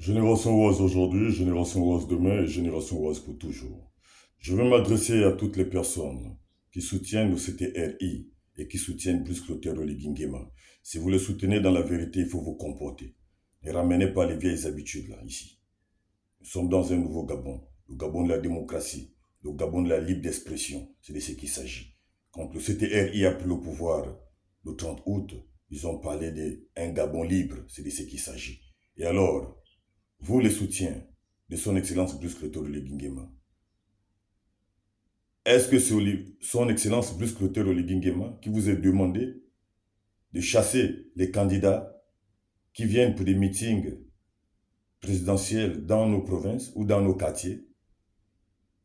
Génération Oise aujourd'hui, Génération Oise demain et Génération Oise pour toujours. Je veux m'adresser à toutes les personnes qui soutiennent le CTRI et qui soutiennent plus que le terroriste Guinguema. Si vous le soutenez dans la vérité, il faut vous comporter. Ne ramenez pas les vieilles habitudes là, ici. Nous sommes dans un nouveau Gabon, le Gabon de la démocratie, le Gabon de la libre d'expression. C'est de ce qu'il s'agit. Quand le CTRI a pris le pouvoir le 30 août, ils ont parlé d'un Gabon libre. C'est de ce qu'il s'agit. Et alors, vous, les soutiens de son Excellence Brice Clotaire Nguema, est-ce que c'est son Excellence Brice Clotaire Nguema qui vous a demandé de chasser les candidats qui viennent pour des meetings présidentiels dans nos provinces ou dans nos quartiers,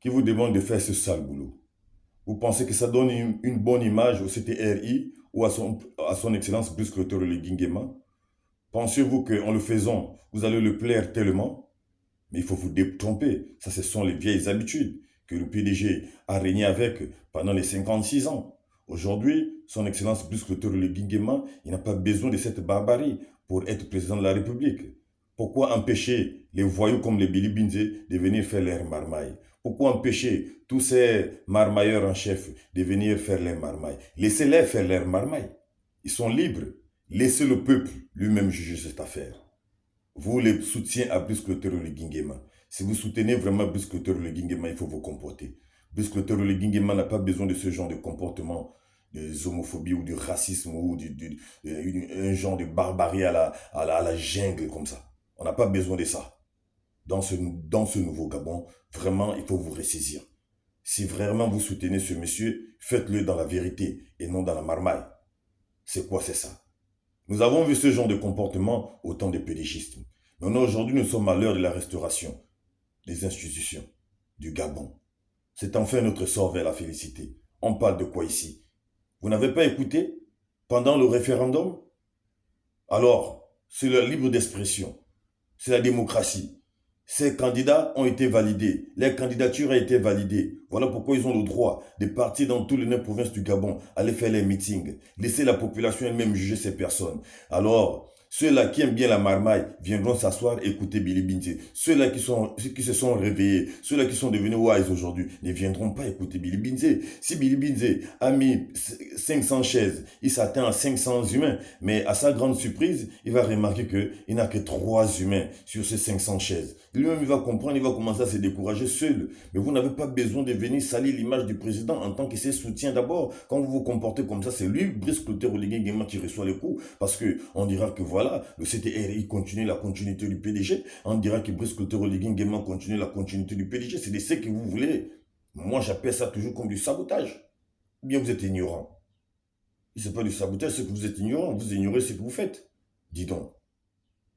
qui vous demande de faire ce sale boulot? Vous pensez que ça donne une bonne image au CTRI ou à son Excellence Brice Clotaire Nguema? Pensez-vous qu'en le faisant, vous allez le plaire tellement? Mais il faut vous détromper. Ça, ce sont les vieilles habitudes que le PDG a régné avec pendant les 56 ans. Aujourd'hui, son Excellence Brice Clotaire Nguema, il n'a pas besoin de cette barbarie pour être président de la République. Pourquoi empêcher les voyous comme les Billy Binze de venir faire leur marmaille? Pourquoi empêcher tous ces marmailleurs en chef de venir faire leur marmaille? Laissez-les faire leur marmaille. Ils sont libres. Laissez le peuple lui-même juger cette affaire. Vous les soutiens à Brice Clotaire Nguema. Si vous soutenez vraiment Brice Clotaire Nguema, il faut vous comporter. Brice Clotaire Nguema n'a pas besoin de ce genre de comportement, de homophobie ou de racisme ou un genre de barbarie à la jungle comme ça. On n'a pas besoin de ça. Dans ce nouveau Gabon, vraiment, il faut vous ressaisir. Si vraiment vous soutenez ce monsieur, faites-le dans la vérité et non dans la marmaille. C'est quoi, c'est ça? Nous avons vu ce genre de comportement au temps des pédégistes. Mais aujourd'hui, nous sommes à l'heure de la restauration des institutions du Gabon. C'est enfin notre sort vers la félicité. On parle de quoi ici? Vous n'avez pas écouté pendant le référendum? Alors, c'est la libre d'expression, c'est la démocratie. Ces candidats ont été validés, leur candidature a été validée. Voilà pourquoi ils ont le droit de partir dans toutes les 9 provinces du Gabon, aller faire les meetings, laisser la population elle-même juger ces personnes. Alors, ceux-là qui aiment bien la marmaille viendront s'asseoir et écouter Billy Binze. Ceux-là qui se sont réveillés, ceux-là qui sont devenus wise aujourd'hui, ne viendront pas écouter Billy Binze. Si Billy Binze a mis 500 chaises, il s'attend à 500 humains, mais à sa grande surprise, il va remarquer qu'il n'a que 3 humains sur ces 500 chaises. Lui-même, il va comprendre, il va commencer à se décourager seul. Mais vous n'avez pas besoin de venir salir l'image du président en tant que ses soutiens d'abord. Quand vous vous comportez comme ça, c'est lui, Brice Clotaire Nguema, qui reçoit les coups. Parce qu'on dira que voilà, le CTRI continue la continuité du PDG. On dira que Brice Clotaire Nguema continue la continuité du PDG. C'est de ce que vous voulez. Moi, j'appelle ça toujours comme du sabotage. Ou bien vous êtes ignorant. Ce n'est pas du sabotage, c'est que vous êtes ignorant. Vous ignorez ce que vous faites. Dis donc,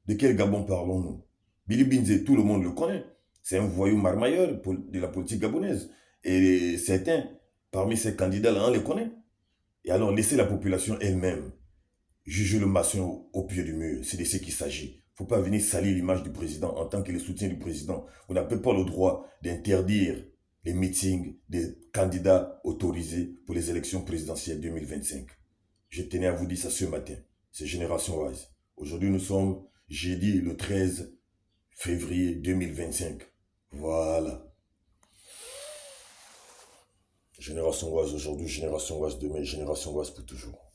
de quel Gabon parlons-nous? Billy Binze, tout le monde le connaît. C'est un voyou marmailleur de la politique gabonaise. Et certains, parmi ces candidats-là, on les connaît. Et alors, laissez la population elle-même juger le maçon au pied du mur. C'est de ce qu'il s'agit. Il ne faut pas venir salir l'image du président en tant que le soutien du président. Vous n'avez pas le droit d'interdire les meetings des candidats autorisés pour les élections présidentielles 2025. Je tenais à vous dire ça ce matin. C'est Génération Wise. Aujourd'hui, nous sommes jeudi le 13 février 2025. Voilà. Génération Oise aujourd'hui, Génération Oise demain, Génération Oise pour toujours.